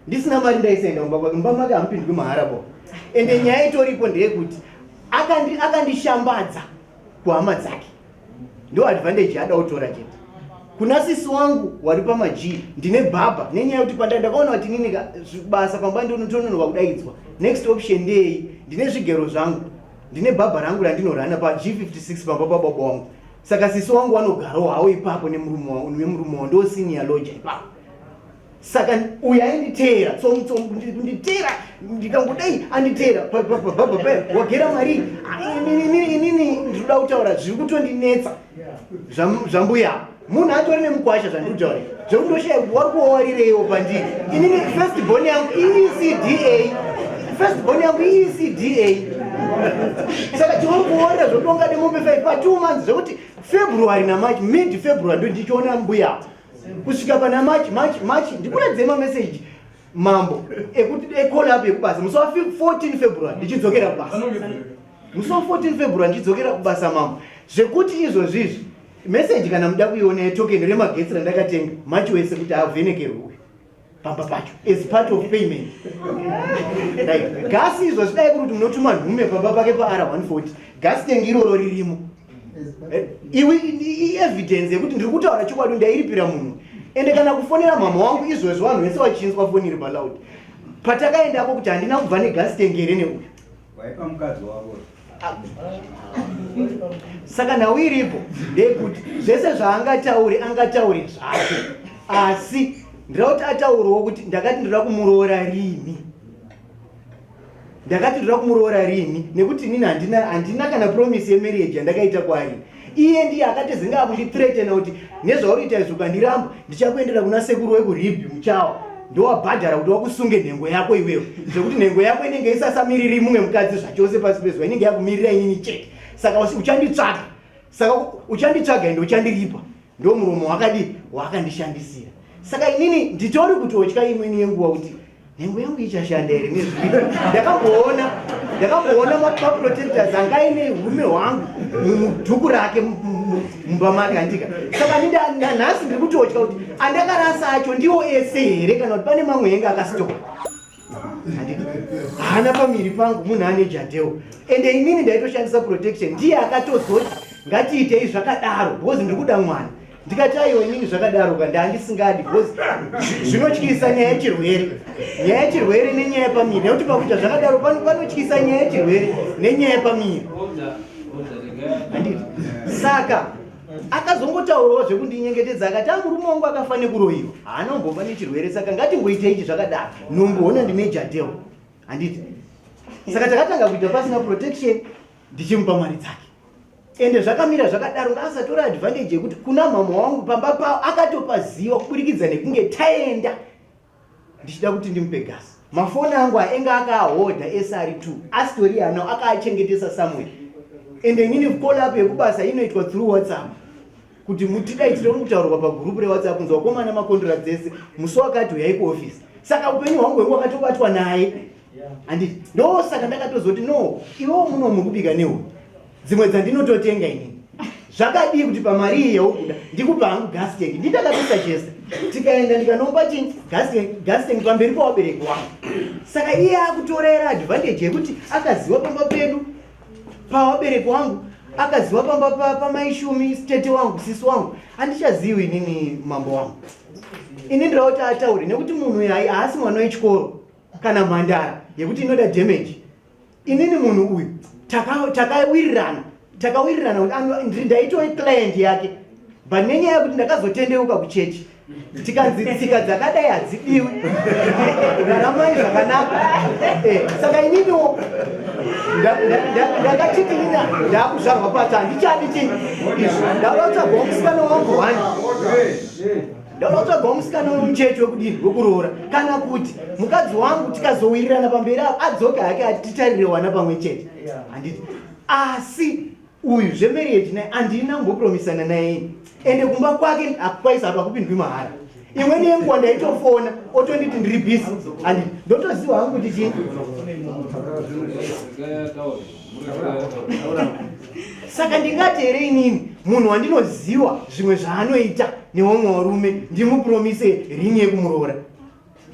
ndisina mari ndaisenda kumba kwake mumba make hamupindwi mahara bo. Ende nyaya itoripo ndeyekuti akandishambadza kuhama dzake. Ndo advantage yaada kutora chete. Kuna sisi wangu wari pamaji ndine baba nenyaya kuti pandakaona kuti nini basa pamba ndonotononoka kudaidzwa. Next option ndei ndine zvigero zvangu. Ndine baba rangu randinorana pa G56 pamba baba wangu. Saka sisi wangu wanogarawo hawo ipapo nemurume ndo senior lodge ipapo. Saka uyainditera nditera ndikangodai anditera wagera mari inini ndinoda kutaura zviri kutondinetsa zvambuya munhu atori nemukwasha zvandikutaura zvekundoshaye wari kuwarireiwo pandiri inini first born yangu ECDA saka tiwari kuorera zvotonga nemombe 5 pa 2 months zvekuti February na March mid February ndo ndichiona mbuya kusvika pana March ndikunadzema message mambo ekuti call up yekubasa musi wa 14 February ndichidzokera kubasa musi wa 14 February ndichidzokera kubasa mambo zvekuti izvozvizvi message kana muda kuiona yetokeni remagetsi randakatenga March wese kuti avhenekerwe pamba pacho as part of payment right gasi izvo zvidai kuti munotuma nhume pamba pake pa R140 gasi tengi iroro ririmo iwe evidence yekuti ndiri kutaura chokwadi ndairipira munhu ende kana kufonera mama wangu izvozvo vanhu vese vachinzwa foni iri paloud patakaendako kuti handina kubva negasi tengere neuyu waipa mukadzi wavo saka nhau iripo ndeyekuti zvese zvaangataure zvake asi ndira kuti ataurawo kuti ndakati ndira kumuroora rini nekuti inini handina kana promise yemarriage yandakaita kwaari iye ndiye akatizinga kundithreatena kuti nezvauriita izvo ukandiramba ndichakuendera kuna sekuru wekuribhi muchawa ndowabhadhara kuti wakusunge nhengo yako iwewe zvekuti nhengo yako inenge isasamiriri mumwe mukadzi zvachose pasi pezuva inenge yakumirira inini chete saka uchanditsvaga ende uchandiripa ndo muromo wakandishandisira saka inini nditori kutotya imweni yenguva kuti nhengo yangu ichashanda here nezviri ndakamboona maprotectors anga aine urume hwangu mudhuku rake mumba make andika saka nanhasi ndiri kutotya kuti andakarasa acho ndiwo ese here kana kuti pane mamwe enge akasitoka hana pamiri pangu munhu ane jadeo ende inini ndaitoshandisa protection ndiye akatozoti ngatiitei zvakadaro because ndiri kuda mwana ndikati aiwa inini zvakadaro kandi handisingadi because zvinotyisa nyaya yechirwere nenyaya yepamiri nekuti pakuita zvakadaro panotyisa nyaya yechirwere nenyaya yepamiri handiti saka akazongotaurawo zvekundinyengetedza akati murume wangu akafane kuroyiwa haana kumbova nechirwere saka ngatingoita ichi zvakadaro nomboona ndine jadeo handiti saka takatanga kuita pasina protection ndichimupa mari dzake ende zvakamira zvakadaro ngaasatora advantage yekuti kuna mama wangu pamba pavo akatopaziva kuburikidza nekunge taenda ndichida kuti ndimupe gasi mafoni angu ainge akahodha SR2 astori anawo akaachengetesa somewhere ende inini call up yekubasa inoitwa through WhatsApp kuti mutidaitire kutaurwa pagroup reWhatsApp kunzi wakomana macontract ese musi wakati uyai kuoffice saka upenyu hwangu hwengu wakatobatwa naye handiti ndo saka ndakatozoti no iwewo muno mukubika nehu dzimwe dzandinototenga inini zvakadii kuti pamari iyi yaukuda ndikupa hangu gas tank nditakatosuggesta tikaenda ndikanomba chinyi gas tank pamberi pawabereki wangu saka iye akutorera advantage yekuti akaziva pamba pedu pawabereki wangu akaziva pamba pamaishumi tete wangu sisi wangu handichazivi inini mambo wangu ini ndira kuti ataure nekuti munhu uyu haasi mwana wechikoro kana mhandara yekuti inoda damage inini munhu uyu takawirirana kuti ndaitoi client yake but nenyaya yekuti ndakazotendeuka kuchechi tikanzi tsika dzakadai hadzidiwi raramai zvakanaka saka ininiwo ndakachiti ina ndakuzvarwa pati handichadi chinyi ndauda kutsvagwa musikana wangu 1 ndauda kutsvagwa musikana wemuchechi wekudini wekuroora kana kuti mukadzi wangu tikazowirirana pamberi avo adzoka hake atitarire wana pamwe chete handiti asi uyu zvemarriage naye handina kumbopromisana naye ende kumba kwake akwaisapa kupindwi mahara imweni yenguva ndaitofona otonditi ndiri busy handiti ndotoziva hangu kuti chii saka ndingati here inini munhu wandinoziva zvimwe zvaanoita nevamwe varume ndimupromise ringi yekumuroora